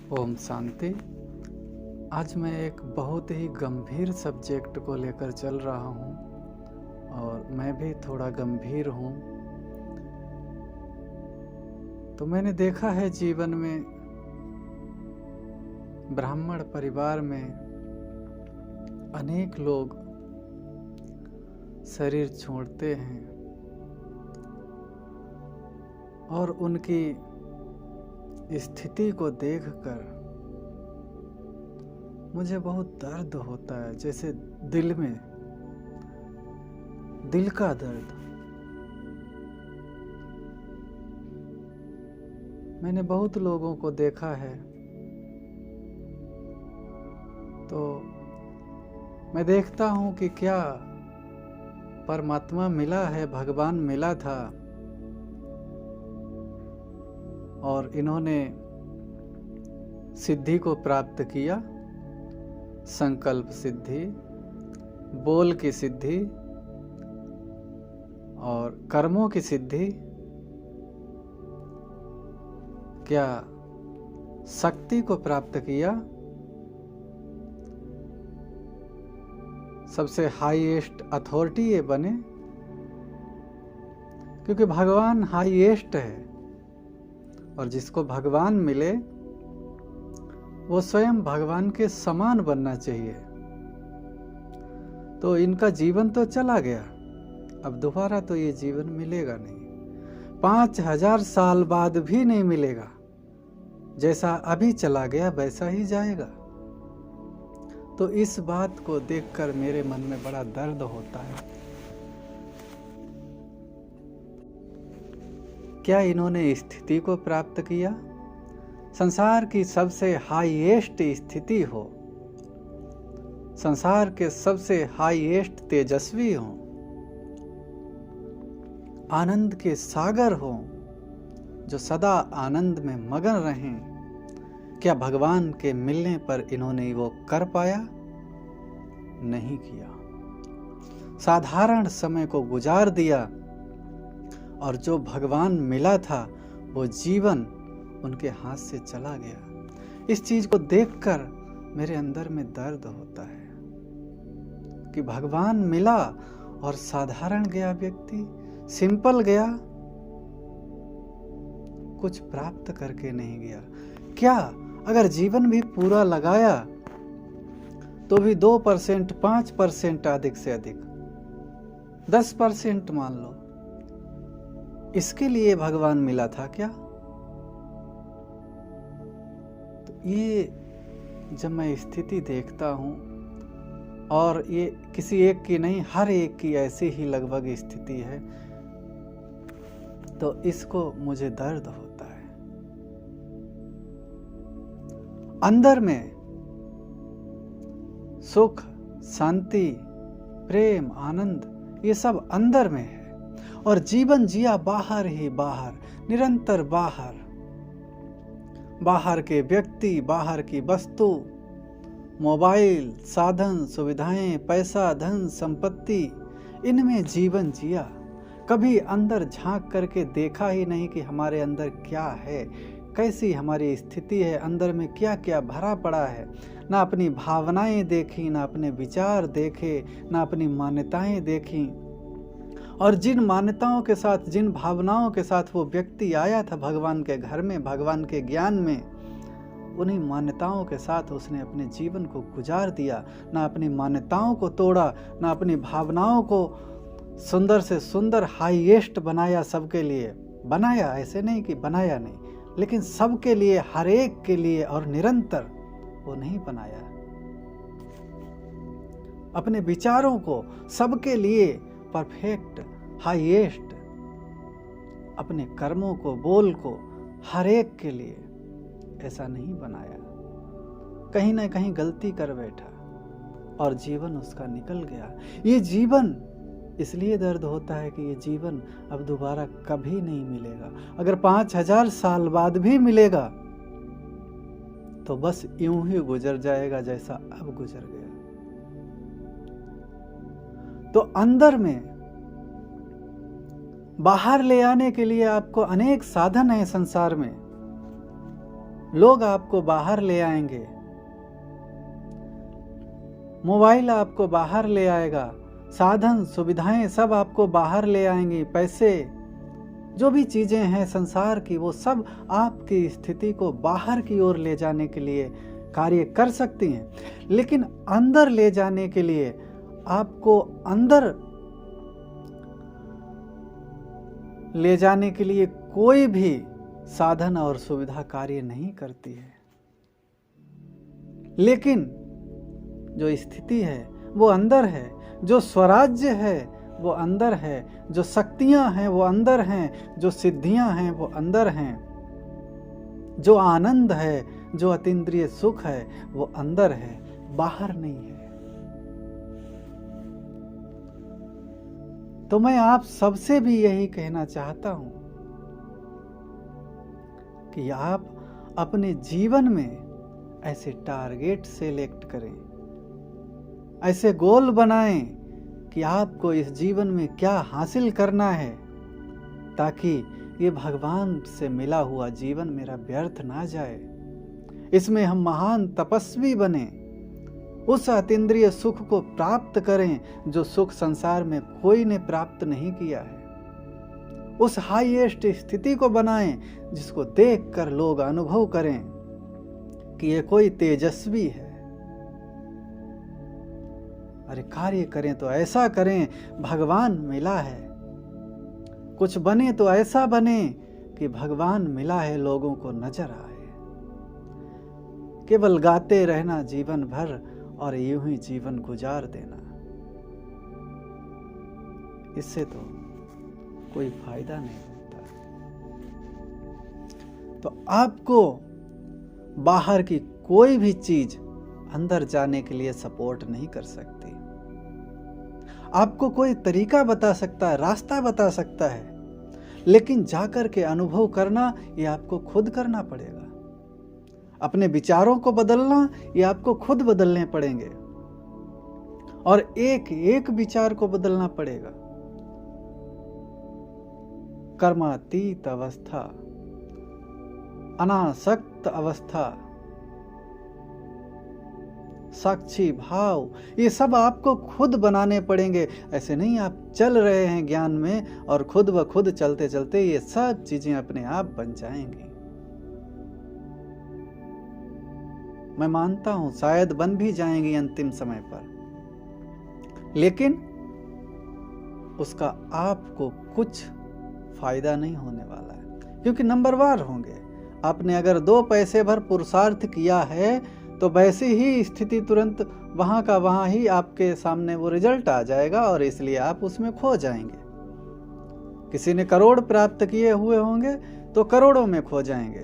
ओम शांति। आज मैं एक बहुत ही गंभीर सब्जेक्ट को लेकर चल रहा हूँ और मैं भी थोड़ा गंभीर हूँ। तो मैंने देखा है जीवन में, ब्राह्मण परिवार में अनेक लोग शरीर छोड़ते हैं और उनकी स्थिति को देखकर मुझे बहुत दर्द होता है, जैसे दिल में दिल का दर्द। मैंने बहुत लोगों को देखा है, तो मैं देखता हूं कि क्या परमात्मा मिला है, भगवान मिला था और इन्होंने सिद्धि को प्राप्त किया, संकल्प सिद्धि, बोल की सिद्धि और कर्मों की सिद्धि। क्या शक्ति को प्राप्त किया, सबसे हाईएस्ट अथॉरिटी ये बने, क्योंकि भगवान हाईएस्ट है और जिसको भगवान मिले वो स्वयं भगवान के समान बनना चाहिए। तो इनका जीवन तो चला गया, अब दोबारा तो ये जीवन मिलेगा नहीं, 5000 साल बाद भी नहीं मिलेगा। जैसा अभी चला गया वैसा ही जाएगा। तो इस बात को देखकर मेरे मन में बड़ा दर्द होता है। क्या इन्होंने स्थिति को प्राप्त किया? संसार की सबसे हाईएस्ट स्थिति हो, संसार के सबसे हाईएस्ट तेजस्वी हो, आनंद के सागर हो, जो सदा आनंद में मगन रहें। क्या भगवान के मिलने पर इन्होंने वो कर पाया? नहीं किया। साधारण समय को गुजार दिया और जो भगवान मिला था वो जीवन उनके हाथ से चला गया। इस चीज को देखकर मेरे अंदर में दर्द होता है कि भगवान मिला और साधारण गया व्यक्ति, सिंपल गया, कुछ प्राप्त करके नहीं गया। क्या अगर जीवन भी पूरा लगाया तो भी 2%, 5% अधिक से अधिक, 10% मान लो, इसके लिए भगवान मिला था क्या? तो ये जब मैं स्थिति देखता हूं, और ये किसी एक की नहीं, हर एक की ऐसी ही लगभग स्थिति है, तो इसको मुझे दर्द होता है। अंदर में सुख, शांति, प्रेम, आनंद, ये सब अंदर में है और जीवन जिया बाहर ही बाहर, निरंतर बाहर। बाहर के व्यक्ति, बाहर की वस्तु, मोबाइल, साधन, सुविधाएं, पैसा, धन, संपत्ति, इनमें जीवन जिया। कभी अंदर झांक करके देखा ही नहीं कि हमारे अंदर क्या है, कैसी हमारी स्थिति है, अंदर में क्या क्या भरा पड़ा है। ना अपनी भावनाएं देखी, ना अपने विचार देखे, ना अपनी मान्यताएं देखी। और जिन मान्यताओं के साथ, जिन भावनाओं के साथ वो व्यक्ति आया था भगवान के घर में, भगवान के ज्ञान में, उन्हीं मान्यताओं के साथ उसने अपने जीवन को गुजार दिया। ना अपनी मान्यताओं को तोड़ा, ना अपनी भावनाओं को सुंदर से सुंदर हाईएस्ट बनाया। सबके लिए बनाया, ऐसे नहीं कि बनाया नहीं, लेकिन सबके लिए, हर एक के लिए और निरंतर वो नहीं बनाया। अपने विचारों को सबके लिए परफेक्ट, हाईएस्ट, अपने कर्मों को, बोल को हर एक के लिए ऐसा नहीं बनाया। कहीं ना कहीं गलती कर बैठा और जीवन उसका निकल गया। ये जीवन इसलिए दर्द होता है कि ये जीवन अब दोबारा कभी नहीं मिलेगा। अगर 5000 साल बाद भी मिलेगा तो बस यूं ही गुजर जाएगा जैसा अब गुजर गया। तो अंदर में बाहर ले आने के लिए आपको अनेक साधन हैं संसार में, लोग आपको बाहर ले आएंगे, मोबाइल आपको बाहर ले आएगा, साधन सुविधाएं सब आपको बाहर ले आएंगी, पैसे जो भी चीज़ें हैं संसार की वो सब आपकी स्थिति को बाहर की ओर ले जाने के लिए कार्य कर सकती हैं, लेकिन अंदर ले जाने के लिए आपको अंदर ले जाने के लिए कोई भी साधन और सुविधा कार्य नहीं करती है। लेकिन जो स्थिति है वो अंदर है, जो स्वराज्य है वो अंदर है, जो शक्तियां हैं वो अंदर हैं, जो सिद्धियां हैं वो अंदर हैं, जो आनंद है, जो अतीन्द्रिय सुख है वो अंदर है, बाहर नहीं है। तो मैं आप सबसे भी यही कहना चाहता हूं कि आप अपने जीवन में ऐसे टारगेट सेलेक्ट करें, ऐसे गोल बनाएं कि आपको इस जीवन में क्या हासिल करना है, ताकि ये भगवान से मिला हुआ जीवन मेरा व्यर्थ ना जाए। इसमें हम महान तपस्वी बने, उस अतीन्द्रिय सुख को प्राप्त करें जो सुख संसार में कोई ने प्राप्त नहीं किया है। उस हाईएस्ट स्थिति को बनाएं जिसको देखकर लोग अनुभव करें कि ये कोई तेजस्वी है। अरे कार्य करें तो ऐसा करें भगवान मिला है, कुछ बने तो ऐसा बने कि भगवान मिला है लोगों को नजर आए। केवल गाते रहना जीवन भर और यूं ही जीवन गुजार देना, इससे तो कोई फायदा नहीं होता। तो आपको बाहर की कोई भी चीज अंदर जाने के लिए सपोर्ट नहीं कर सकती। आपको कोई तरीका बता सकता है, रास्ता बता सकता है, लेकिन जाकर के अनुभव करना ये आपको खुद करना पड़ेगा। अपने विचारों को बदलना ये आपको खुद बदलने पड़ेंगे और एक एक विचार को बदलना पड़ेगा। कर्मातीत अवस्था, अनासक्त अवस्था, साक्षी भाव, ये सब आपको खुद बनाने पड़ेंगे। ऐसे नहीं आप चल रहे हैं ज्ञान में और खुद ब खुद चलते चलते ये सब चीजें अपने आप बन जाएंगी। मैं मानता हूं शायद बन भी जाएंगी अंतिम समय पर, लेकिन उसका आपको कुछ फायदा नहीं होने वाला है, क्योंकि नंबरवार होंगे। आपने अगर 2 पैसे भर पुरुषार्थ किया है तो वैसी ही स्थिति तुरंत वहां का वहां ही आपके सामने वो रिजल्ट आ जाएगा और इसलिए आप उसमें खो जाएंगे। किसी ने करोड़ प्राप्त किए हुए होंगे तो करोड़ों में खो जाएंगे,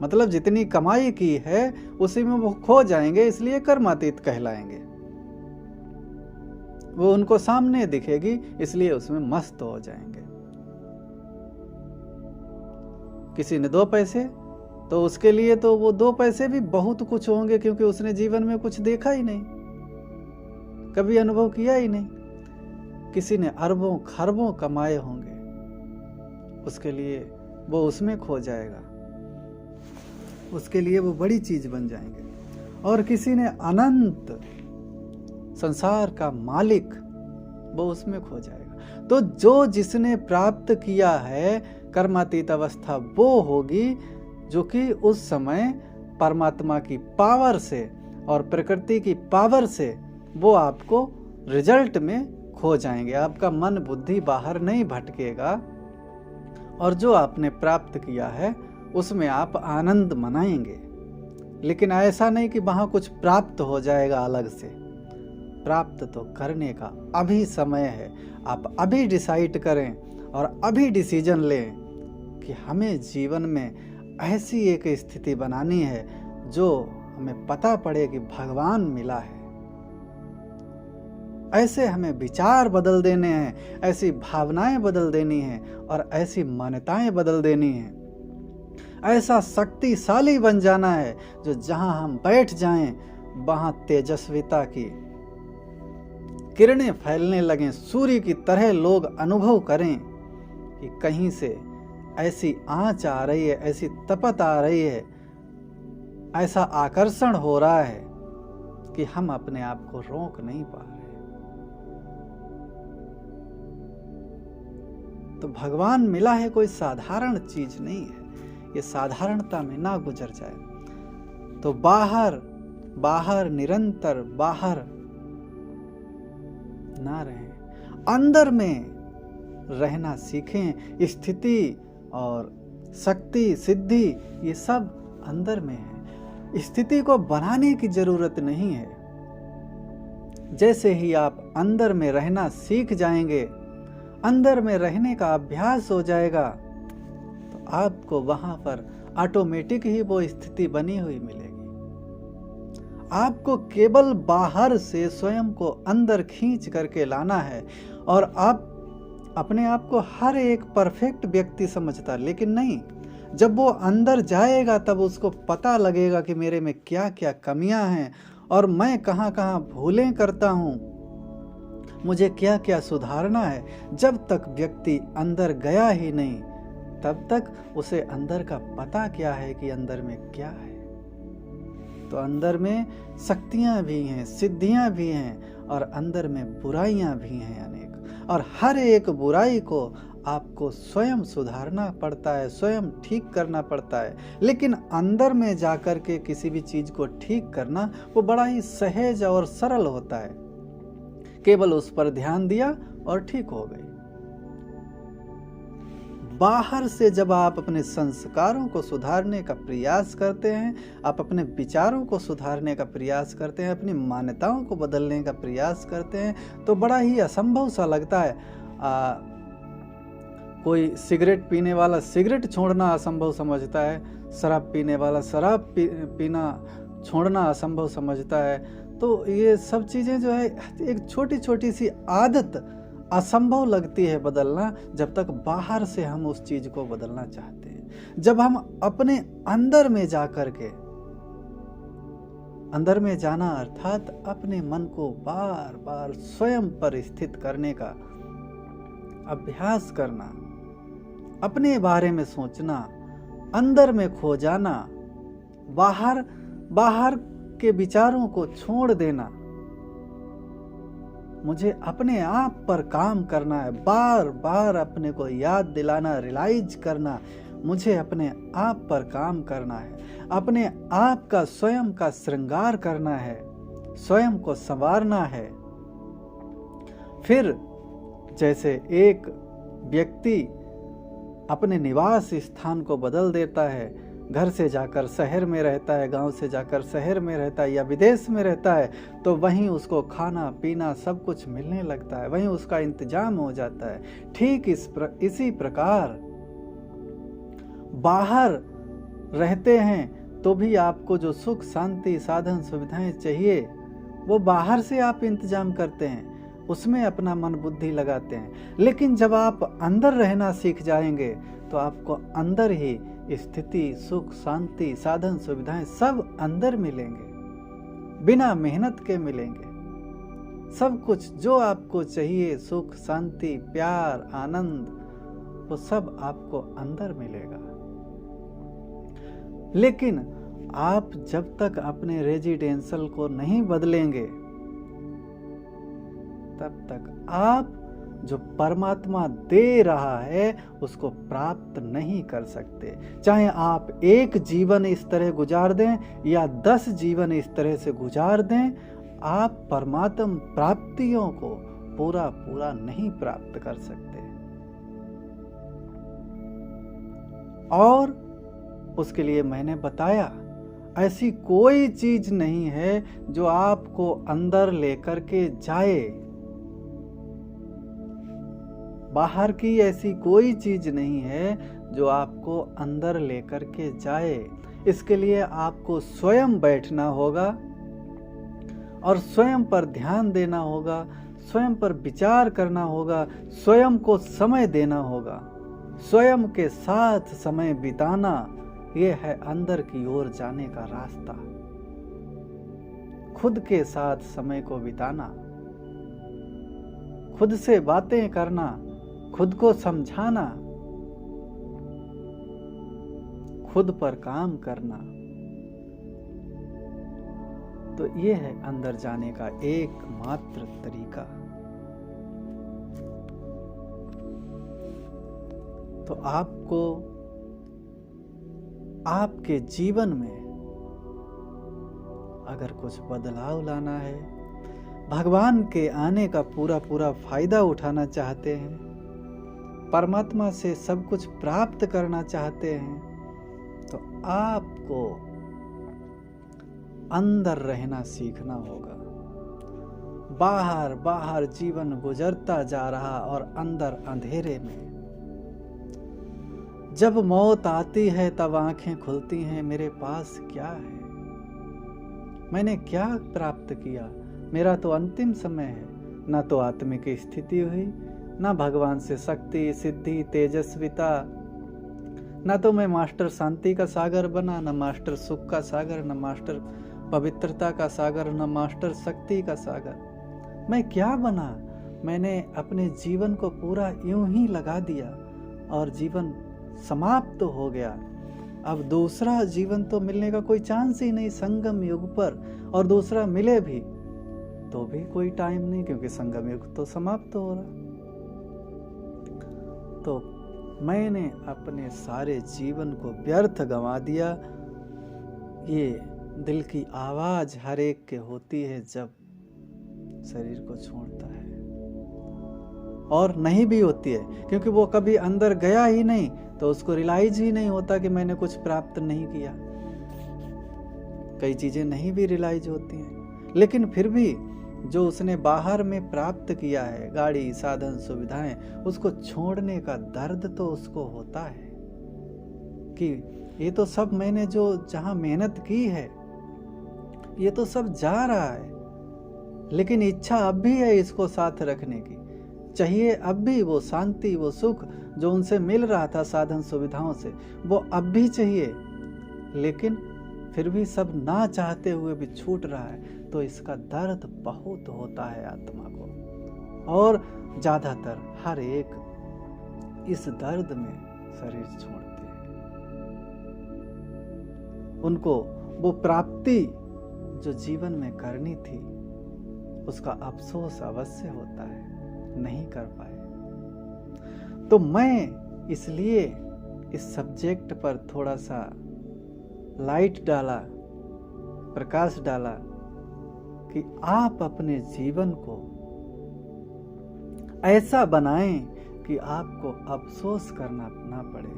मतलब जितनी कमाई की है उसी में वो खो जाएंगे, इसलिए कर्मातीत कहलाएंगे। वो उनको सामने दिखेगी इसलिए उसमें मस्त हो जाएंगे। किसी ने 2 पैसे, तो उसके लिए तो वो 2 पैसे भी बहुत कुछ होंगे, क्योंकि उसने जीवन में कुछ देखा ही नहीं, कभी अनुभव किया ही नहीं। किसी ने अरबों खरबों कमाए होंगे, उसके लिए वो उसमें खो जाएगा, उसके लिए वो बड़ी चीज बन जाएंगे। और किसी ने अनंत संसार का मालिक, वो उसमें खो जाएगा। तो जो जिसने प्राप्त किया है कर्मातीत अवस्था वो होगी जो कि उस समय परमात्मा की पावर से और प्रकृति की पावर से वो आपको रिजल्ट में खो जाएंगे। आपका मन बुद्धि बाहर नहीं भटकेगा और जो आपने प्राप्त किया है उसमें आप आनंद मनाएंगे। लेकिन ऐसा नहीं कि वहां कुछ प्राप्त हो जाएगा अलग से। प्राप्त तो करने का अभी समय है। आप अभी डिसाइड करें और अभी डिसीजन लें कि हमें जीवन में ऐसी एक स्थिति बनानी है जो हमें पता पड़े कि भगवान मिला है। ऐसे हमें विचार बदल देने हैं, ऐसी भावनाएं बदल देनी हैं और ऐसी मान्यताएं बदल देनी हैं। ऐसा शक्तिशाली बन जाना है जो जहां हम बैठ जाएं वहां तेजस्विता की किरणें फैलने लगें, सूर्य की तरह लोग अनुभव करें कि कहीं से ऐसी आंच आ रही है, ऐसी तपत आ रही है ऐसा आकर्षण हो रहा है कि हम अपने आप को रोक नहीं पा रहे। तो भगवान मिला है कोई साधारण चीज नहीं है, ये साधारणता में ना गुजर जाए। तो बाहर बाहर निरंतर बाहर ना रहें, अंदर में रहना सीखें। स्थिति और शक्ति सिद्धि ये सब अंदर में है, स्थिति को बनाने की जरूरत नहीं है। जैसे ही आप अंदर में रहना सीख जाएंगे, अंदर में रहने का अभ्यास हो जाएगा, तो आपको वहां पर ऑटोमेटिक ही वो स्थिति बनी हुई मिलेगी। आपको केवल बाहर से स्वयं को अंदर खींच करके लाना है। और आप अपने आप को हर एक परफेक्ट व्यक्ति समझता, लेकिन नहीं, जब वो अंदर जाएगा तब उसको पता लगेगा कि मेरे में क्या क्या कमियां हैं और मैं कहाँ कहाँ भूलें करता हूँ, मुझे क्या क्या सुधारना है। जब तक व्यक्ति अंदर गया ही नहीं, तब तक उसे अंदर का पता क्या है कि अंदर में क्या है। तो अंदर में शक्तियां भी हैं, सिद्धियां भी हैं, और अंदर में बुराइयां भी हैं अनेक। और हर एक बुराई को आपको स्वयं सुधारना पड़ता है, स्वयं ठीक करना पड़ता है। लेकिन अंदर में जाकर के किसी भी चीज को ठीक करना वो बड़ा ही सहज और सरल होता है। केवल उस पर ध्यान दिया और ठीक हो गई। बाहर से जब आप अपने संस्कारों को सुधारने का प्रयास करते हैं, आप अपने विचारों को सुधारने का प्रयास करते हैं, अपनी मान्यताओं को बदलने का प्रयास करते हैं, तो बड़ा ही असंभव सा लगता है। कोई सिगरेट पीने वाला सिगरेट छोड़ना असंभव समझता है, शराब पीने वाला शराब पीना छोड़ना असंभव समझता है। तो ये सब चीज़ें जो है, एक छोटी छोटी सी आदत असंभव लगती है बदलना, जब तक बाहर से हम उस चीज को बदलना चाहते हैं। जब हम अपने अंदर में जाकर के, अंदर में जाना अर्थात अपने मन को बार बार स्वयं पर स्थित करने का अभ्यास करना, अपने बारे में सोचना, अंदर में खो जाना, बाहर के विचारों को छोड़ देना। मुझे अपने आप पर काम करना है, बार बार अपने को याद दिलाना, रियलाइज करना, मुझे अपने आप पर काम करना है, अपने आप का स्वयं का श्रृंगार करना है, स्वयं को संवारना है। फिर जैसे एक व्यक्ति अपने निवास स्थान को बदल देता है, घर से जाकर शहर में रहता है, गांव से जाकर शहर में रहता है या विदेश में रहता है, तो वहीं उसको खाना पीना सब कुछ मिलने लगता है, वहीं उसका इंतजाम हो जाता है। ठीक इसी प्रकार बाहर रहते हैं तो भी आपको जो सुख शांति साधन सुविधाएं चाहिए वो बाहर से आप इंतजाम करते हैं, उसमें अपना मन बुद्धि लगाते हैं। लेकिन जब आप अंदर रहना सीख जाएंगे तो आपको अंदर ही स्थिति सुख शांति साधन सुविधाएं सब अंदर मिलेंगे, बिना मेहनत के मिलेंगे। सब कुछ जो आपको चाहिए, सुख शांति प्यार आनंद, वो सब आपको अंदर मिलेगा। लेकिन आप जब तक अपने रेजिडेंशियल को नहीं बदलेंगे, तब तक आप जो परमात्मा दे रहा है उसको प्राप्त नहीं कर सकते। चाहे आप एक जीवन इस तरह गुजार दें या 10 जीवन इस तरह से गुजार दें, आप परमात्म प्राप्तियों को पूरा पूरा नहीं प्राप्त कर सकते। और उसके लिए मैंने बताया, ऐसी कोई चीज नहीं है जो आपको अंदर लेकर के जाए। बाहर की ऐसी कोई चीज नहीं है जो आपको अंदर लेकर के जाए। इसके लिए आपको स्वयं बैठना होगा और स्वयं पर ध्यान देना होगा, स्वयं पर विचार करना होगा, स्वयं को समय देना होगा, स्वयं के साथ समय बिताना। ये है अंदर की ओर जाने का रास्ता। खुद के साथ समय को बिताना, खुद से बातें करना, खुद को समझाना, खुद पर काम करना, तो ये है अंदर जाने का एकमात्र तरीका। तो आपको आपके जीवन में अगर कुछ बदलाव लाना है, भगवान के आने का पूरा फायदा उठाना चाहते हैं, परमात्मा से सब कुछ प्राप्त करना चाहते हैं, तो आपको अंदर रहना सीखना होगा। बाहर जीवन गुजरता जा रहा और अंदर अंधेरे में। जब मौत आती है तब आंखें खुलती हैं, मेरे पास क्या है, मैंने क्या प्राप्त किया। मेरा तो अंतिम समय है। ना तो आत्मिक स्थिति हुई, ना भगवान से शक्ति सिद्धि तेजस्विता, ना तो मैं मास्टर शांति का सागर बना, ना मास्टर सुख का सागर, ना मास्टर पवित्रता का सागर, ना मास्टर शक्ति का सागर। मैं क्या बना। मैंने अपने जीवन को पूरा यूं ही लगा दिया और जीवन समाप्त हो गया। अब दूसरा जीवन तो मिलने का कोई चांस ही नहीं संगम युग पर, और दूसरा मिले भी तो भी कोई टाइम नहीं, क्योंकि संगम युग तो समाप्त हो रहा। तो मैंने अपने सारे जीवन को व्यर्थ गंवा दिया। ये दिल की आवाज हर एक के होती है जब शरीर को छोड़ता है, और नहीं भी होती है क्योंकि वो कभी अंदर गया ही नहीं, तो उसको रियलाइज ही नहीं होता कि मैंने कुछ प्राप्त नहीं किया। कई चीजें नहीं भी रियलाइज होती हैं, लेकिन फिर भी जो उसने बाहर में प्राप्त किया है, गाड़ी साधन सुविधाएं, उसको छोड़ने का दर्द तो उसको होता है कि ये तो सब मैंने जो जहां मेहनत की है ये तो सब जा रहा है, लेकिन इच्छा अब भी है इसको साथ रखने की। चाहिए अब भी वो शांति, वो सुख जो उनसे मिल रहा था साधन सुविधाओं से, वो अब भी चाहिए, लेकिन फिर भी सब ना चाहते हुए भी छूट रहा है। तो इसका दर्द बहुत होता है आत्मा को, और ज्यादातर हर एक इस दर्द में शरीर छोड़ते हैं। उनको वो प्राप्ति जो जीवन में करनी थी उसका अफसोस अवश्य होता है, नहीं कर पाए। तो मैं इसलिए इस सब्जेक्ट पर थोड़ा सा लाइट डाला, प्रकाश डाला कि आप अपने जीवन को ऐसा बनाएं कि आपको अफसोस करना ना पड़े।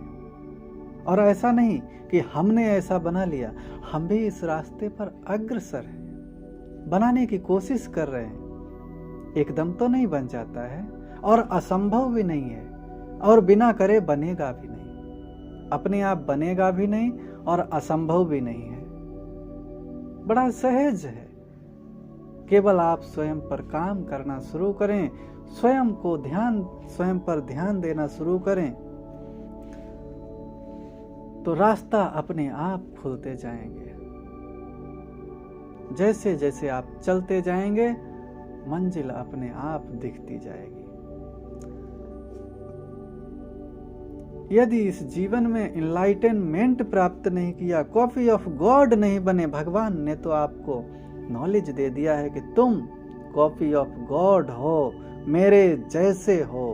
और ऐसा नहीं कि हमने ऐसा बना लिया, हम भी इस रास्ते पर अग्रसर हैं, बनाने की कोशिश कर रहे हैं। एकदम तो नहीं बन जाता है, और असंभव भी नहीं है, और बिना करे बनेगा भी नहीं। अपने आप बनेगा भी नहीं और असंभव भी नहीं है, बड़ा सहज है। केवल आप स्वयं पर काम करना शुरू करें, स्वयं पर ध्यान देना शुरू करें, तो रास्ता अपने आप खुलते जाएंगे। जैसे जैसे आप चलते जाएंगे मंजिल अपने आप दिखती जाएगी। यदि इस जीवन में इनलाइटनमेंट प्राप्त नहीं किया, कॉपी ऑफ गॉड नहीं बने, भगवान ने तो आपको नॉलेज दे दिया है कि तुम कॉपी ऑफ गॉड हो, मेरे जैसे हो।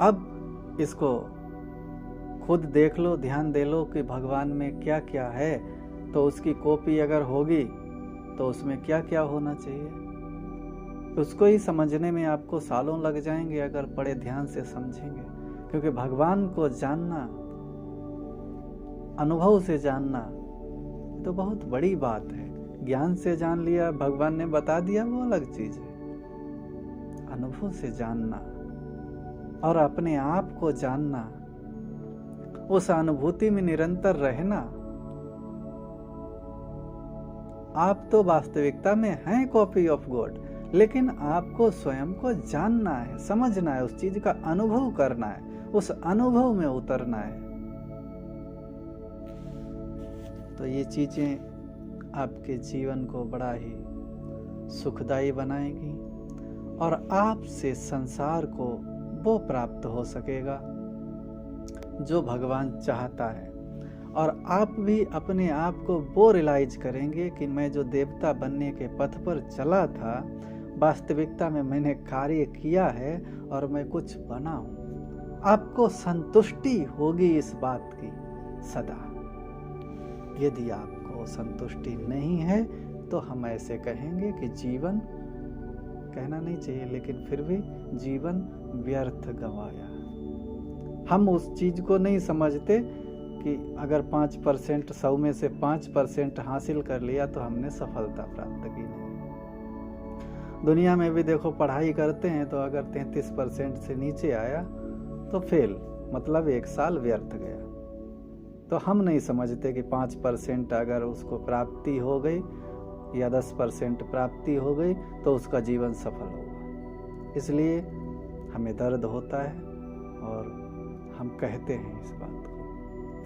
अब इसको खुद देख लो, ध्यान दे लो कि भगवान में क्या क्या है, तो उसकी कॉपी अगर होगी तो उसमें क्या क्या होना चाहिए, उसको ही समझने में आपको सालों लग जाएंगे अगर बड़े ध्यान से समझेंगे। क्योंकि भगवान को जानना, अनुभव से जानना तो बहुत बड़ी बात है। ज्ञान से जान लिया, भगवान ने बता दिया, वो अलग चीज है। अनुभव से जानना और अपने आप को जानना, उस अनुभूति में निरंतर रहना। आप तो वास्तविकता में हैं कॉपी ऑफ गॉड, लेकिन आपको स्वयं को जानना है, समझना है, उस चीज का अनुभव करना है, उस अनुभव में उतरना है। तो ये चीजें आपके जीवन को बड़ा ही सुखदायी बनाएगी और आपसे संसार को वो प्राप्त हो सकेगा जो भगवान चाहता है। और आप भी अपने आप को वो रियलाइज करेंगे कि मैं जो देवता बनने के पथ पर चला था, वास्तविकता में मैंने कार्य किया है और मैं कुछ बना हूँ। आपको संतुष्टि होगी इस बात की सदा। यदि आपको संतुष्टि नहीं है तो हम ऐसे कहेंगे कि जीवन, कहना नहीं चाहिए लेकिन फिर भी, जीवन व्यर्थ गंवाया। हम उस चीज को नहीं समझते कि अगर 5% 100 में से 5% हासिल कर लिया तो हमने सफलता प्राप्त की। नहीं, दुनिया में भी देखो पढ़ाई करते हैं तो अगर 33% से नीचे आया तो फेल, मतलब 1 साल व्यर्थ गया। तो हम नहीं समझते कि 5% अगर उसको प्राप्ति हो गई या 10% प्राप्ति हो गई तो उसका जीवन सफल होगा। इसलिए हमें दर्द होता है और हम कहते हैं इस बात को,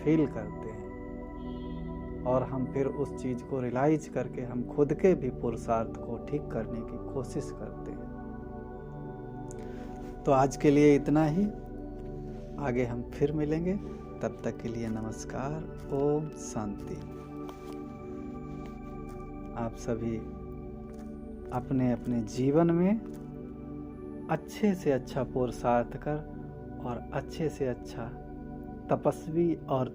फील करते हैं, और हम फिर उस चीज़ को रियलाइज करके हम खुद के भी पुरुषार्थ को ठीक करने की कोशिश करते हैं। तो आज के लिए इतना ही, आगे हम फिर मिलेंगे। तब तक के लिए नमस्कार, ओम शांति। आप सभी अपने अपने जीवन में अच्छे से अच्छा पुरुषार्थ कर और अच्छे से अच्छा तपस्वी और